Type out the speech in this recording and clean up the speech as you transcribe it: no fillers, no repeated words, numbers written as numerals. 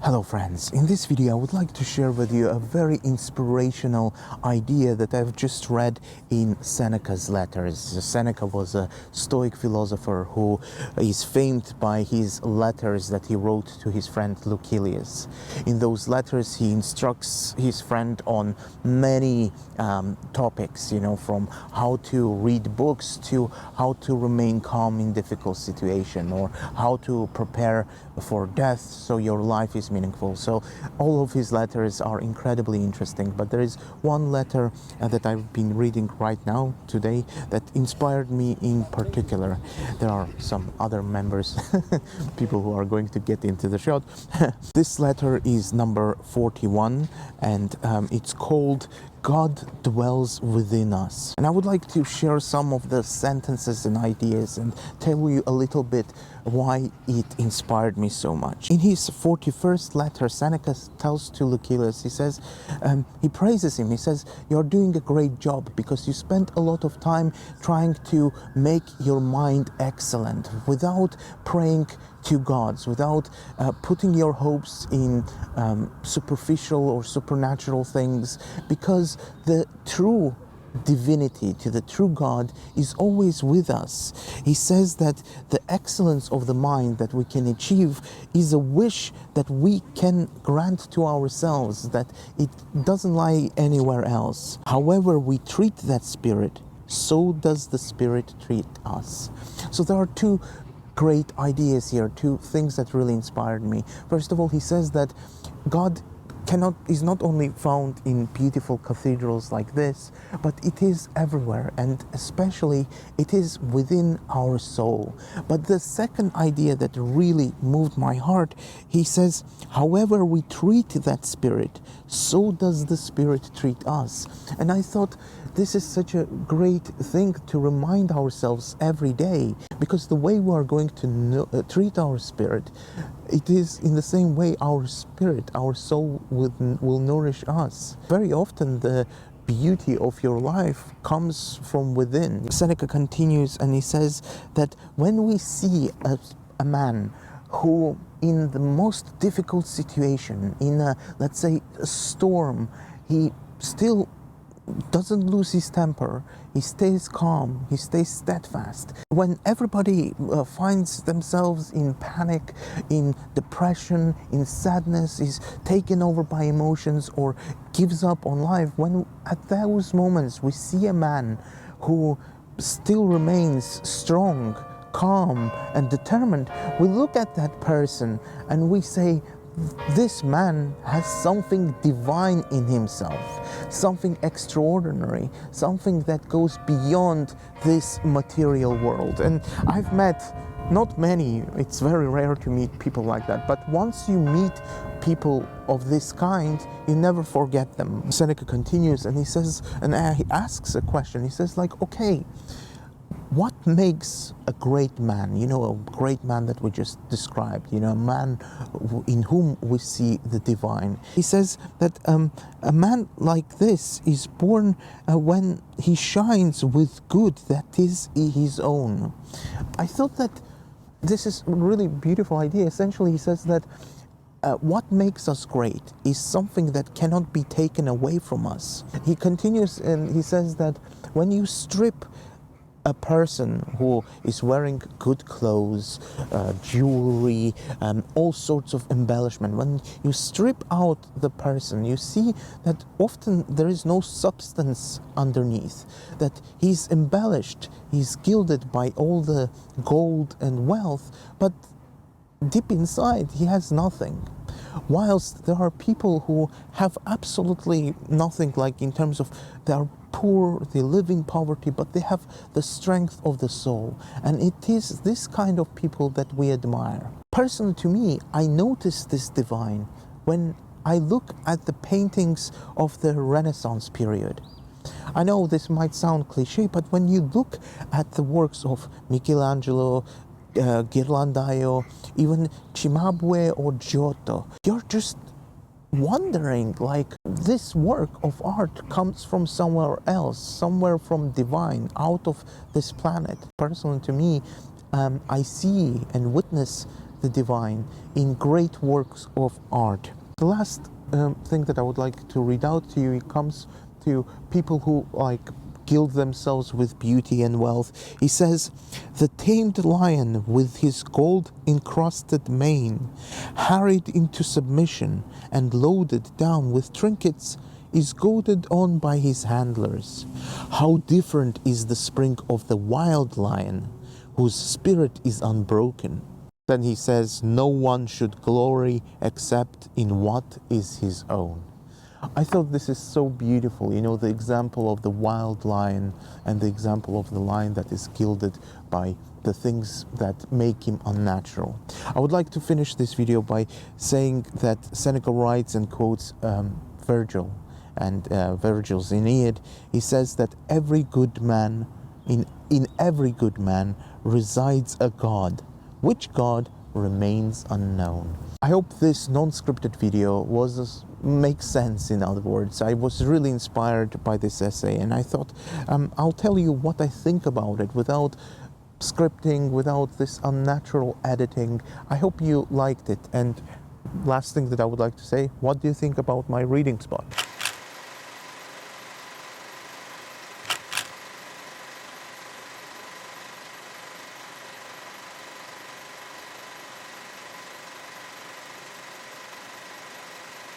Hello friends, in this video I would like to share with you a very inspirational idea that I've just read in Seneca's letters. Seneca was a Stoic philosopher who is famed by his letters that he wrote to his friend Lucilius. In those letters he instructs his friend on many topics, from how to read books to how to remain calm in difficult situation, or how to prepare for death so your life is meaningful. So all of his letters are incredibly interesting, but there is one letter that I've been reading right now today that inspired me in particular. There are some other members people who are going to get into the shot. This letter is number 41 and it's called God Dwells Within Us. And I would like to share some of the sentences and ideas and tell you a little bit why it inspired me so much. In his 41st letter, Seneca tells to Lucilius, he praises him. He says, "You're doing a great job because you spent a lot of time trying to make your mind excellent without praying to gods, without putting your hopes in superficial or supernatural things, because the true divinity, to the true God, is always with us." He says that the excellence of the mind that we can achieve is a wish that we can grant to ourselves, that it doesn't lie anywhere else. However we treat that spirit, so does the spirit treat us. So there are two great ideas here, two things that really inspired me. First of all, he says that God is not only found in beautiful cathedrals like this, but it is everywhere, and especially it is within our soul. But the second idea that really moved my heart, he says, however we treat that spirit, so does the spirit treat us. And I thought, this is such a great thing to remind ourselves every day, because the way we are going to treat our spirit, it is in the same way our spirit, our soul will nourish us. Very often the beauty of your life comes from within. Seneca continues and he says that when we see a man who in the most difficult situation, in let's say a storm, he still doesn't lose his temper, he stays calm, he stays steadfast. When everybody finds themselves in panic, in depression, in sadness, is taken over by emotions or gives up on life, when at those moments we see a man who still remains strong, calm and determined, we look at that person and we say, this man has something divine in himself, something extraordinary, something that goes beyond this material world. And I've met not many, it's very rare to meet people like that, but once you meet people of this kind, you never forget them. Seneca continues and he says, and he asks a question, he says okay, what makes a great man? A great man that we just described, a man in whom we see the divine. He says that a man like this is born when he shines with good that is his own. I thought that this is a really beautiful idea. Essentially, he says that what makes us great is something that cannot be taken away from us. He continues and he says that when you strip a person who is wearing good clothes, jewelry, all sorts of embellishment, when you strip out the person, you see that often there is no substance underneath, that he's embellished, he's gilded by all the gold and wealth, but deep inside he has nothing. Whilst there are people who have absolutely nothing, like in terms of they are poor, they live in poverty, but they have the strength of the soul. And it is this kind of people that we admire. Personally, to me, I notice this divine when I look at the paintings of the Renaissance period. I know this might sound cliche, but when you look at the works of Michelangelo, Ghirlandaio, even Cimabue or Giotto, you're just wondering, this work of art comes from somewhere else, somewhere from divine, out of this planet. Personally, to me, I see and witness the divine in great works of art. The last thing that I would like to read out to you, it comes to people who gild themselves with beauty and wealth. He says, "The tamed lion with his gold-encrusted mane, harried into submission and loaded down with trinkets, is goaded on by his handlers. How different is the spring of the wild lion, whose spirit is unbroken." Then he says, "No one should glory except in what is his own." I thought this is so beautiful, the example of the wild lion and the example of the lion that is gilded by the things that make him unnatural. I would like to finish this video by saying that Seneca writes and quotes Virgil and Virgil's Aeneid. He says that every good man, in every good man resides a god. Which god remains unknown. I hope this non-scripted video makes sense. In other words, I was really inspired by this essay, and I thought I'll tell you what I think about it without scripting, without this unnatural editing. I hope you liked it. And last thing that I would like to say, what do you think about my reading spot?